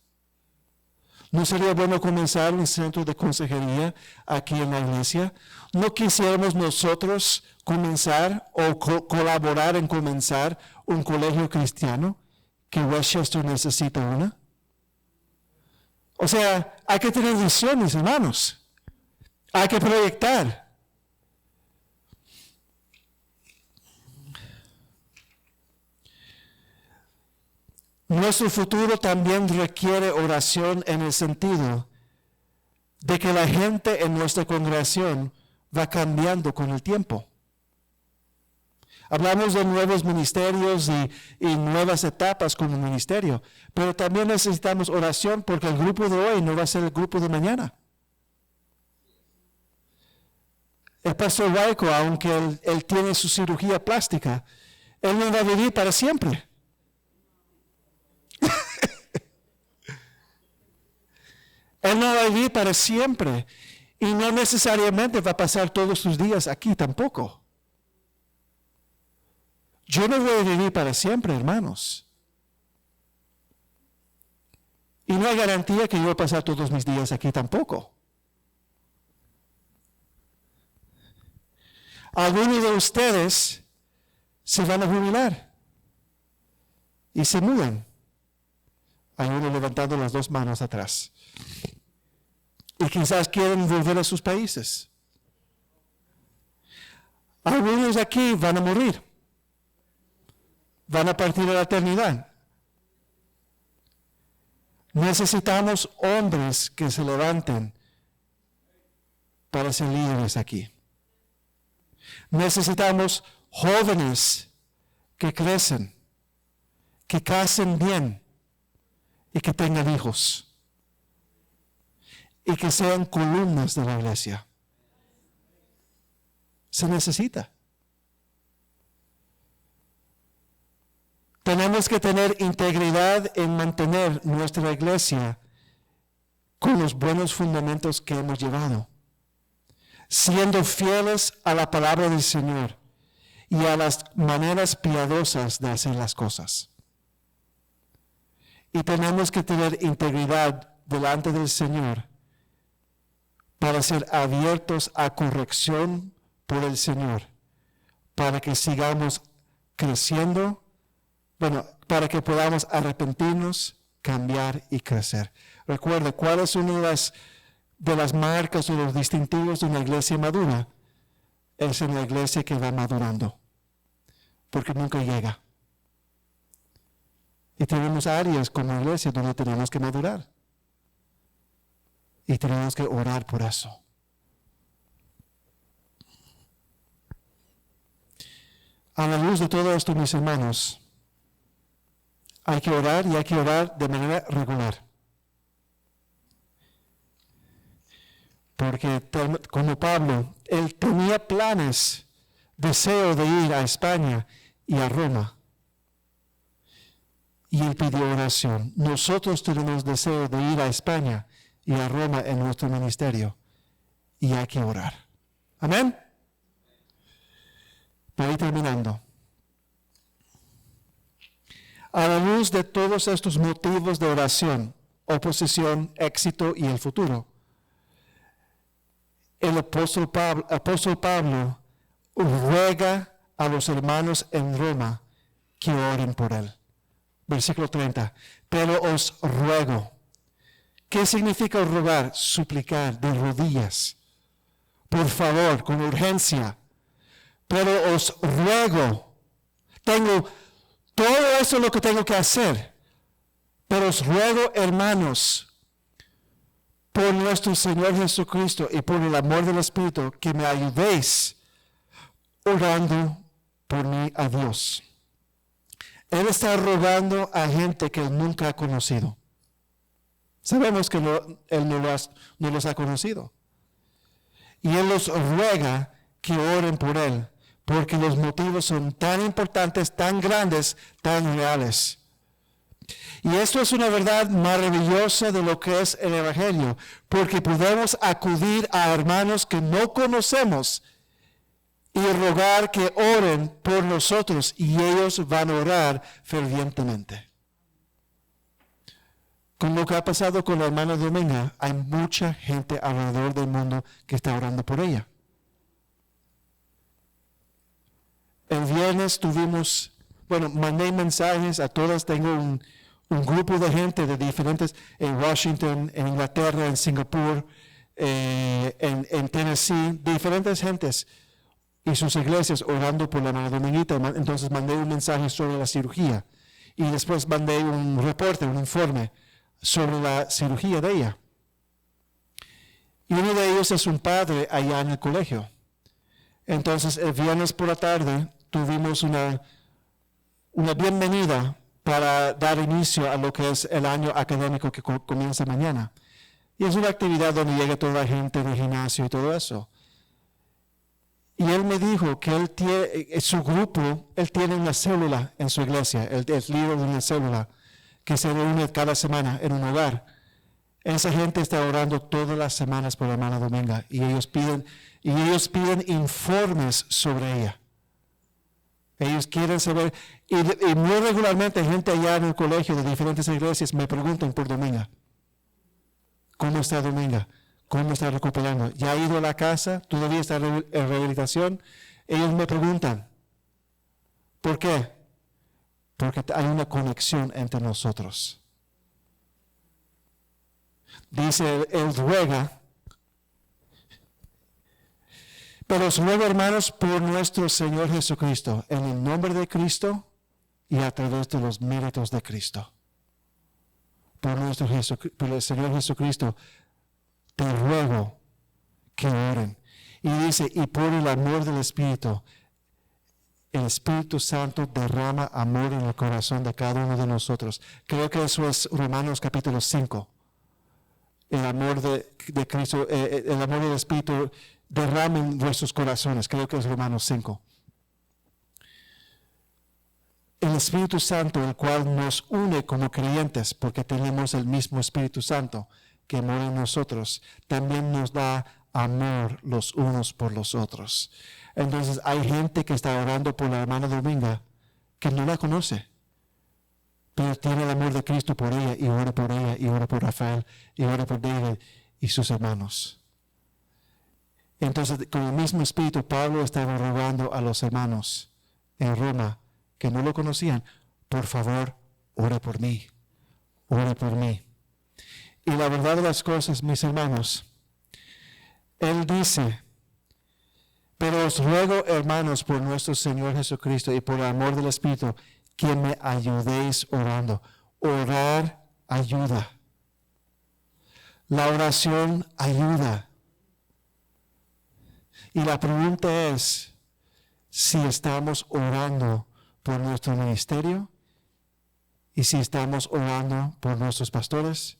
¿No sería bueno comenzar un centro de consejería aquí en la iglesia? ¿No quisiéramos nosotros comenzar o colaborar en comenzar un colegio cristiano que Westchester necesita una? O sea, hay que tener visiones, hermanos. Hay que proyectar. Nuestro futuro también requiere oración en el sentido de que la gente en nuestra congregación va cambiando con el tiempo. Hablamos de nuevos ministerios y nuevas etapas como ministerio, pero también necesitamos oración porque el grupo de hoy no va a ser el grupo de mañana. El pastor Raico, aunque él tiene su cirugía plástica, él no va a vivir para siempre. Él no va a vivir para siempre y no necesariamente va a pasar todos sus días aquí tampoco. Yo no voy a vivir para siempre, hermanos. Y no hay garantía que yo voy a pasar todos mis días aquí tampoco. Algunos de ustedes se van a jubilar y se mudan. Hay uno levantando las 2 manos atrás. y quizás quieren volver a sus países. Algunos aquí van a morir, van a partir a la eternidad. Necesitamos hombres que se levanten para ser líderes aquí. Necesitamos jóvenes que crecen, que casen bien y que tengan hijos y que sean columnas de la iglesia. Se necesita. Tenemos que tener integridad en mantener nuestra iglesia con los buenos fundamentos que hemos llevado, siendo fieles a la palabra del Señor y a las maneras piadosas de hacer las cosas. Y tenemos que tener integridad delante del Señor para ser abiertos a corrección por el Señor, para que sigamos creciendo, para que podamos arrepentirnos, cambiar y crecer. Recuerda, ¿cuál es una de las marcas o los distintivos de una iglesia madura? Es una iglesia que va madurando, porque nunca llega. Y tenemos áreas como iglesia donde tenemos que madurar. Y tenemos que orar por eso. A la luz de todo esto, mis hermanos, hay que orar y hay que orar de manera regular. Porque como Pablo, él tenía planes, deseo de ir a España y a Roma. Y él pidió oración. Nosotros tenemos deseo de ir a España y a Roma en nuestro ministerio. Y hay que orar. Amén. Para ir terminando. A la luz de todos estos motivos de oración, oposición, éxito y el futuro, el apóstol Pablo ruega a los hermanos en Roma que oren por él. Versículo 30. Pero os ruego. ¿Qué significa rogar? Suplicar de rodillas. Por favor, con urgencia. Pero os ruego. Todo eso es lo que tengo que hacer. Pero os ruego, hermanos, por nuestro Señor Jesucristo y por el amor del Espíritu, que me ayudéis orando por mí a Dios. Él está rogando a gente que él nunca ha conocido. Sabemos que él no los ha conocido. Y él los ruega que oren por él, porque los motivos son tan importantes, tan grandes, tan reales. Y esto es una verdad maravillosa de lo que es el Evangelio, porque podemos acudir a hermanos que no conocemos y rogar que oren por nosotros, y ellos van a orar fervientemente. Con lo que ha pasado con la hermana Dominga, hay mucha gente alrededor del mundo que está orando por ella. El viernes mandé mensajes a todas, tengo un grupo de gente de diferentes, en Washington, en Inglaterra, en Singapur, en Tennessee, diferentes gentes y sus iglesias orando por la hermana Dominguita. Entonces mandé un mensaje sobre la cirugía y después mandé un reporte, un informe sobre la cirugía de ella. Y uno de ellos es un padre allá en el colegio. Entonces el viernes por la tarde tuvimos una bienvenida para dar inicio a lo que es el año académico que comienza mañana. Y es una actividad donde llega toda la gente del gimnasio y todo eso. Y él me dijo que él tiene, su grupo, él tiene una célula en su iglesia, él es líder de una célula que se reúne cada semana en un hogar. Esa gente está orando todas las semanas por la hermana Dominga y ellos piden informes sobre ella. Ellos quieren saber, y muy regularmente gente allá en el colegio de diferentes iglesias me preguntan por Dominga. ¿Cómo está Dominga? ¿Cómo está recuperando? ¿Ya ha ido a la casa? ¿Todavía está en rehabilitación? Ellos me preguntan. ¿Por qué? Porque hay una conexión entre nosotros. Dice, él ruega Pero os ruego, hermanos, por nuestro Señor Jesucristo, en el nombre de Cristo y a través de los méritos de Cristo. Por el Señor Jesucristo, te ruego que oren. Y dice, y por el amor del Espíritu Santo derrama amor en el corazón de cada uno de nosotros. Creo que eso es Romanos capítulo 5. El amor de Cristo, el amor del Espíritu derrama en vuestros corazones. Creo que es Romanos 5. El Espíritu Santo, el cual nos une como creyentes, porque tenemos el mismo Espíritu Santo que mora en nosotros, también nos da amor los unos por los otros. Entonces hay gente que está orando por la hermana Dominga que no la conoce, pero tiene el amor de Cristo por ella y ora por ella y ora por Rafael y ora por David y sus hermanos. Entonces con el mismo espíritu Pablo estaba rogando a los hermanos en Roma que no lo conocían, por favor, ora por mí, ora por mí. Y la verdad de las cosas, mis hermanos, él dice, pero os ruego, hermanos, por nuestro Señor Jesucristo y por el amor del Espíritu, que me ayudéis orando. Orar ayuda. La oración ayuda. Y la pregunta es si estamos orando por nuestro ministerio y si estamos orando por nuestros pastores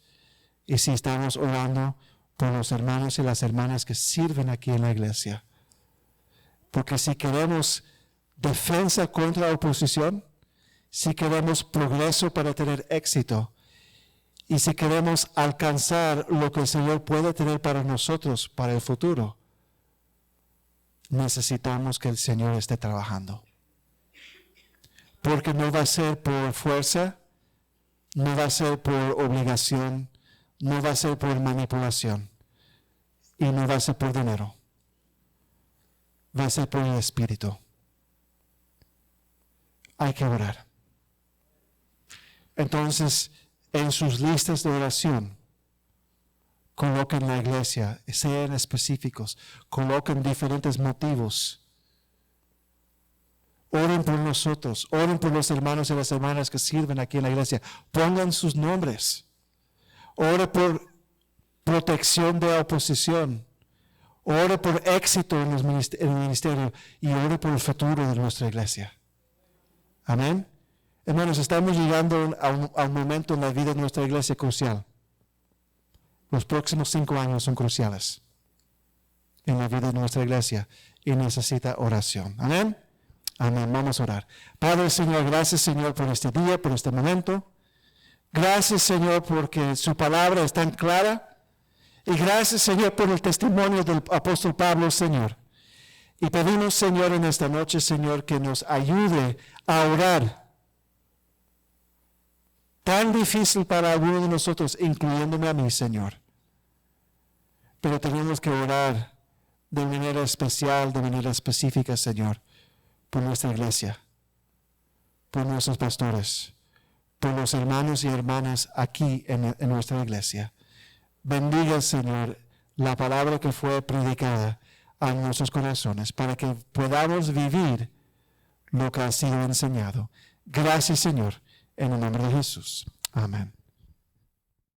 y si estamos orando por los hermanos y las hermanas que sirven aquí en la iglesia. Porque si queremos defensa contra la oposición, si queremos progreso para tener éxito y si queremos alcanzar lo que el Señor puede tener para nosotros, para el futuro, necesitamos que el Señor esté trabajando. Porque no va a ser por fuerza, no va a ser por obligación, no va a ser por manipulación y no va a ser por dinero. Va a ser por el Espíritu. Hay que orar. Entonces, en sus listas de oración, coloquen la iglesia, sean específicos, coloquen diferentes motivos. Oren por nosotros, oren por los hermanos y las hermanas que sirven aquí en la iglesia. Pongan sus nombres. Ore por protección de la oposición. Ore por éxito en el ministerio y ore por el futuro de nuestra iglesia. Amén. Hermanos, estamos llegando a un momento en la vida de nuestra iglesia crucial. Los próximos 5 años son cruciales en la vida de nuestra iglesia y necesita oración. Amén. Amén. Vamos a orar. Padre, Señor, gracias, Señor, por este día, por este momento. Gracias, Señor, porque su palabra es tan clara. Y gracias, Señor, por el testimonio del apóstol Pablo, Señor. Y pedimos, Señor, en esta noche, Señor, que nos ayude a orar. Tan difícil para algunos de nosotros, incluyéndome a mí, Señor. Pero tenemos que orar de manera especial, de manera específica, Señor, por nuestra iglesia, por nuestros pastores, por los hermanos y hermanas aquí en nuestra iglesia. Bendiga, Señor, la palabra que fue predicada a nuestros corazones para que podamos vivir lo que ha sido enseñado. Gracias, Señor, en el nombre de Jesús. Amén.